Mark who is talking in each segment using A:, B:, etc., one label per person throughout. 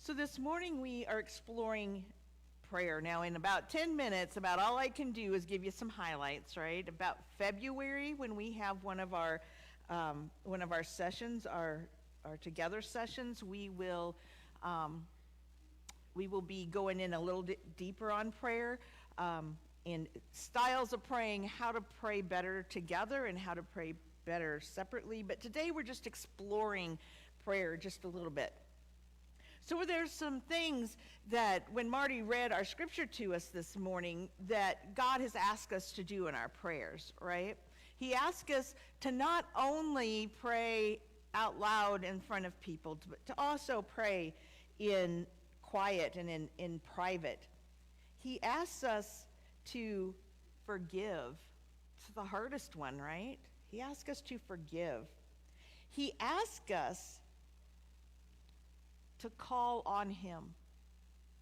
A: So this morning we are exploring prayer. Now in about 10 minutes, about all I can do is give you some highlights, right? About February, when we have one of our sessions, our together sessions, we will be going in a little deeper on prayer, in styles of praying, how to pray better together and how to pray better separately. But today we're just exploring prayer just a little bit. So there's some things that when Marty read our scripture to us this morning that God has asked us to do in our prayers, right? He asked us to not only pray out loud in front of people, but to also pray in quiet and in private. He asks us to forgive. It's the hardest one, right? He asks us to forgive. He asks us to call on him.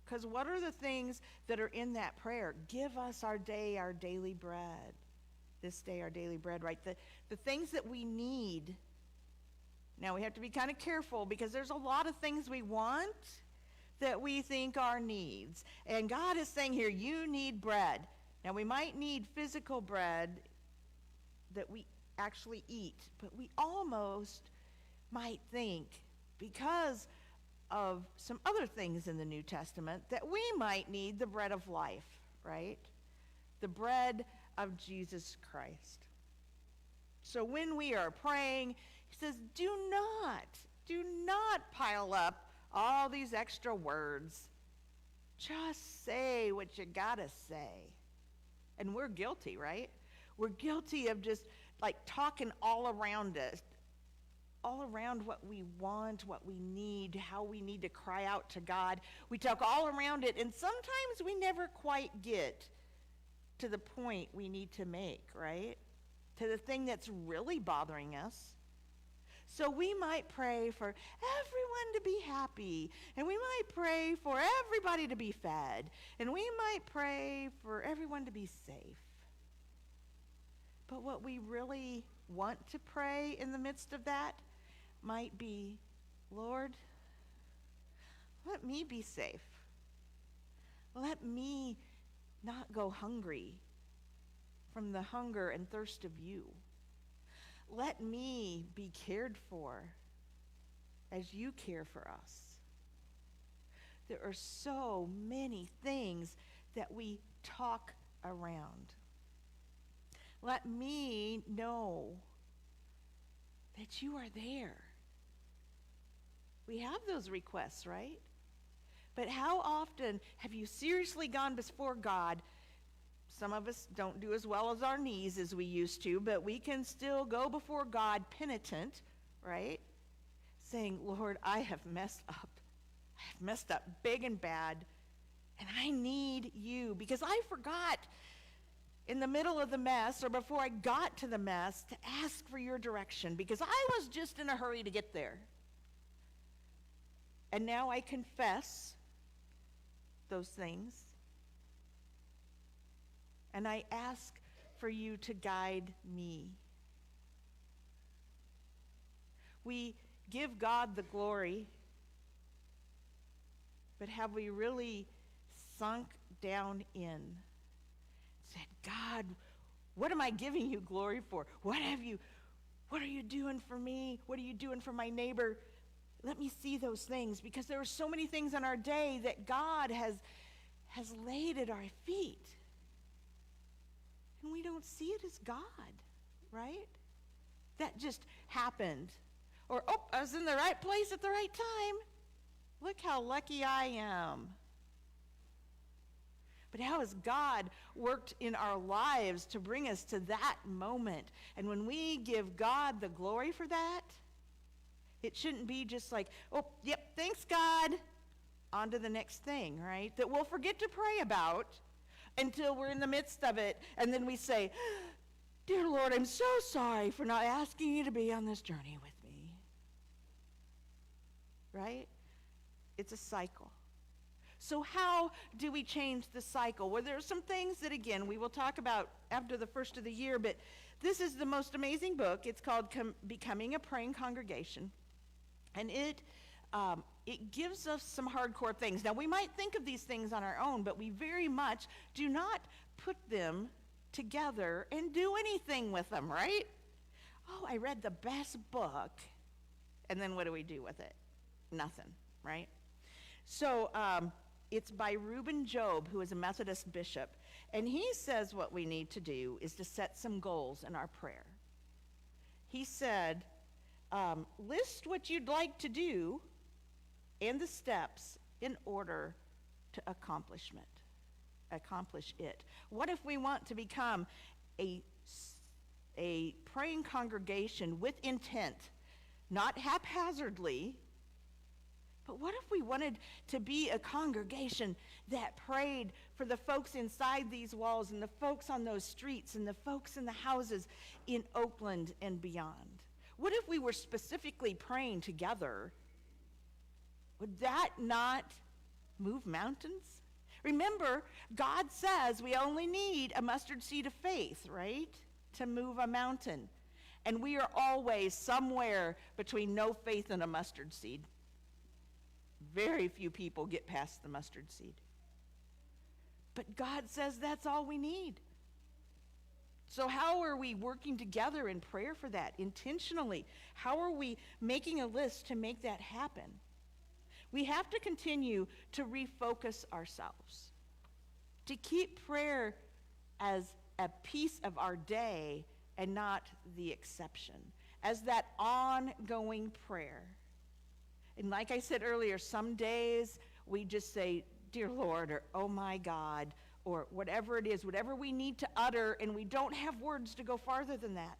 A: Because what are the things that are in that prayer? Give us our day, our daily bread. This day, our daily bread, right? The things that we need. Now, we have to be kind of careful because there's a lot of things we want that we think are needs. And God is saying here, you need bread. Now, we might need physical bread that we actually eat, but we almost might think, because of some other things in the New Testament, that we might need the bread of life, right? The bread of Jesus Christ. So when we are praying, he says, do not pile up all these extra words. Just say what you gotta say. And we're guilty, right? We're guilty of just like talking all around us, all around what we want, what we need, how we need to cry out to God. We talk all around it, and sometimes we never quite get to the point we need to make, right? To the thing that's really bothering us. So we might pray for everyone to be happy, and we might pray for everybody to be fed, and we might pray for everyone to be safe. But what we really want to pray in the midst of that might be, Lord, let me be safe. Let me not go hungry from the hunger and thirst of you. Let me be cared for as you care for us. There are so many things that we talk around. Let me know that you are there. We have those requests, right? But how often have you seriously gone before God? Some of us don't do as well as our knees as we used to, but we can still go before God penitent, right? Saying, Lord, I have messed up. I have messed up big and bad, and I need you because I forgot in the middle of the mess or before I got to the mess to ask for your direction because I was just in a hurry to get there. And now I confess those things. And I ask for you to guide me. We give God the glory, but have we really sunk down in? Said, God, what am I giving you glory for? What are you doing for me? What are you doing for my neighbor? Let me see those things, because there are so many things in our day that God has laid at our feet. And we don't see it as God, right? That just happened. Or, I was in the right place at the right time. Look how lucky I am. But how has God worked in our lives to bring us to that moment? And when we give God the glory for that, it shouldn't be just like, yep, thanks God, on to the next thing, right? That we'll forget to pray about until we're in the midst of it. And then we say, dear Lord, I'm so sorry for not asking you to be on this journey with me. Right? It's a cycle. So how do we change the cycle? Well, there are some things that, again, we will talk about after the first of the year, but this is the most amazing book. It's called Becoming a Praying Congregation. And it it gives us some hardcore things. Now, we might think of these things on our own, but we very much do not put them together and do anything with them, right? Oh, I read the best book. And then what do we do with it? Nothing, right? So it's by Reuben Job, who is a Methodist bishop. And he says what we need to do is to set some goals in our prayer. He said, list what you'd like to do and the steps in order to accomplish it. What if we want to become a praying congregation with intent, not haphazardly, but what if we wanted to be a congregation that prayed for the folks inside these walls and the folks on those streets and the folks in the houses in Oakland and beyond? What if we were specifically praying together? Would that not move mountains? Remember, God says we only need a mustard seed of faith, right, to move a mountain. And we are always somewhere between no faith and a mustard seed. Very few people get past the mustard seed. But God says that's all we need. So how are we working together in prayer for that intentionally? How are we making a list to make that happen? We have to continue to refocus ourselves, to keep prayer as a piece of our day and not the exception, as that ongoing prayer. And like I said earlier, some days we just say, "Dear Lord," or "Oh my God," or whatever it is, whatever we need to utter, and we don't have words to go farther than that.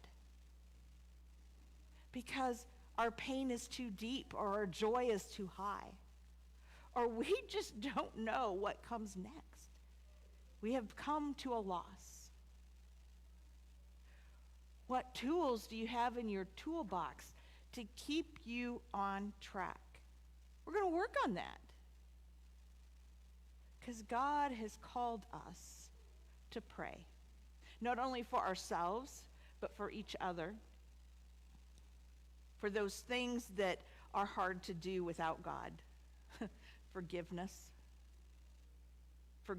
A: Because our pain is too deep, or our joy is too high, or we just don't know what comes next. We have come to a loss. What tools do you have in your toolbox to keep you on track? We're going to work on that. Because God has called us to pray, not only for ourselves, but for each other, for those things that are hard to do without God. Forgiveness, for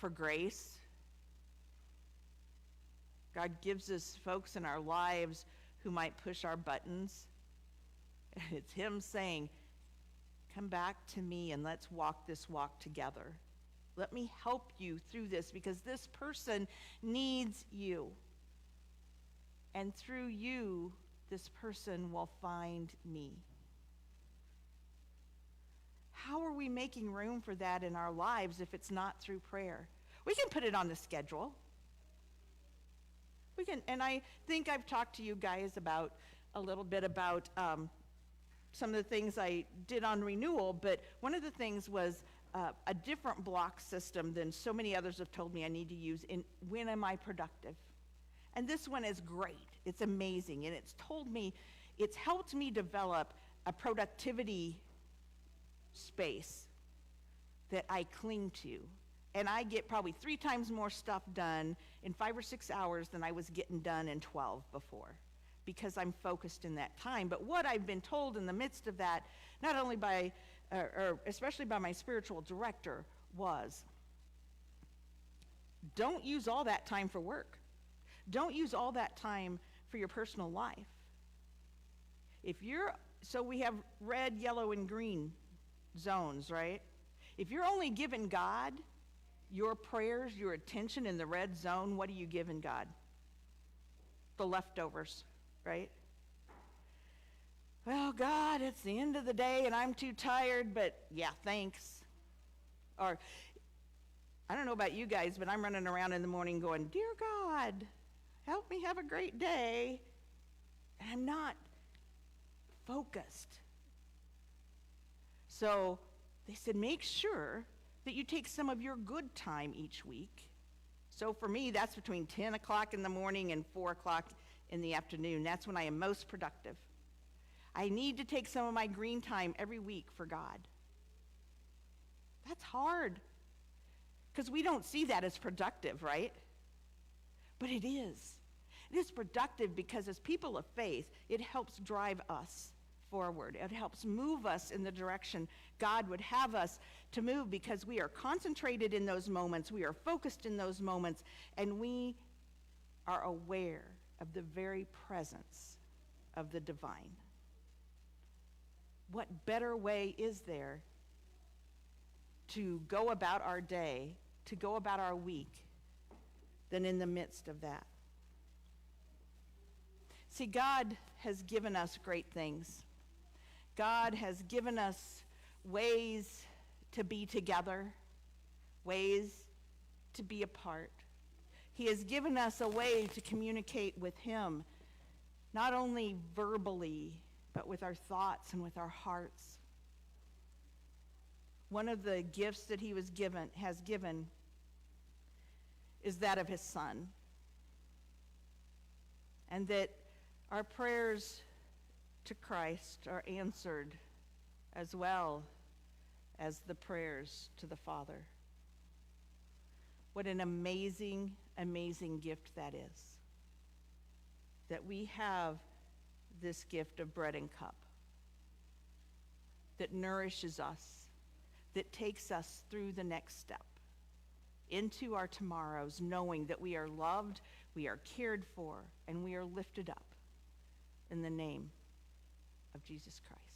A: grace. God gives us folks in our lives who might push our buttons. And it's him saying, "Come back to me and let's walk this walk together. Let me help you through this because this person needs you. And through you, this person will find me." How are we making room for that in our lives if it's not through prayer? We can put it on the schedule. And I think I've talked to you guys about a little bit about some of the things I did on renewal, but one of the things was a different block system than so many others have told me I need to use in when am I productive. And this one is great. It's amazing. And it's helped me develop a productivity space that I cling to. And I get probably 3 times more stuff done in 5 or 6 hours than I was getting done in 12 before, because I'm focused in that time. But what I've been told in the midst of that, not only by, or especially by my spiritual director, was don't use all that time for work. Don't use all that time for your personal life. So we have red, yellow, and green zones, right? If you're only giving God your prayers, your attention in the red zone, what are you giving God? The leftovers, right? Well, God, it's the end of the day and I'm too tired, but yeah, thanks. Or, I don't know about you guys, but I'm running around in the morning going, "Dear God, help me have a great day." And I'm not focused. So they said, make sure that you take some of your good time each week. So for me, that's between 10 o'clock in the morning and 4 o'clock in the afternoon. That's when I am most productive. I need to take some of my green time every week for God. That's hard, because we don't see that as productive, right? But it is. It is productive because as people of faith, it helps drive us forward. It helps move us in the direction God would have us to move, because we are concentrated in those moments, we are focused in those moments, and we are aware of the very presence of the divine. What better way is there to go about our day, to go about our week, than in the midst of that? See, God has given us great things. God has given us ways to be together, ways to be apart. He has given us a way to communicate with him, not only verbally, but with our thoughts and with our hearts. One of the gifts that he has given is that of his Son. And that our prayers to Christ are answered as well as the prayers to the Father. What an amazing, amazing gift that is. That we have this gift of bread and cup that nourishes us, that takes us through the next step into our tomorrows, knowing that we are loved, we are cared for, and we are lifted up in the name of Jesus Christ.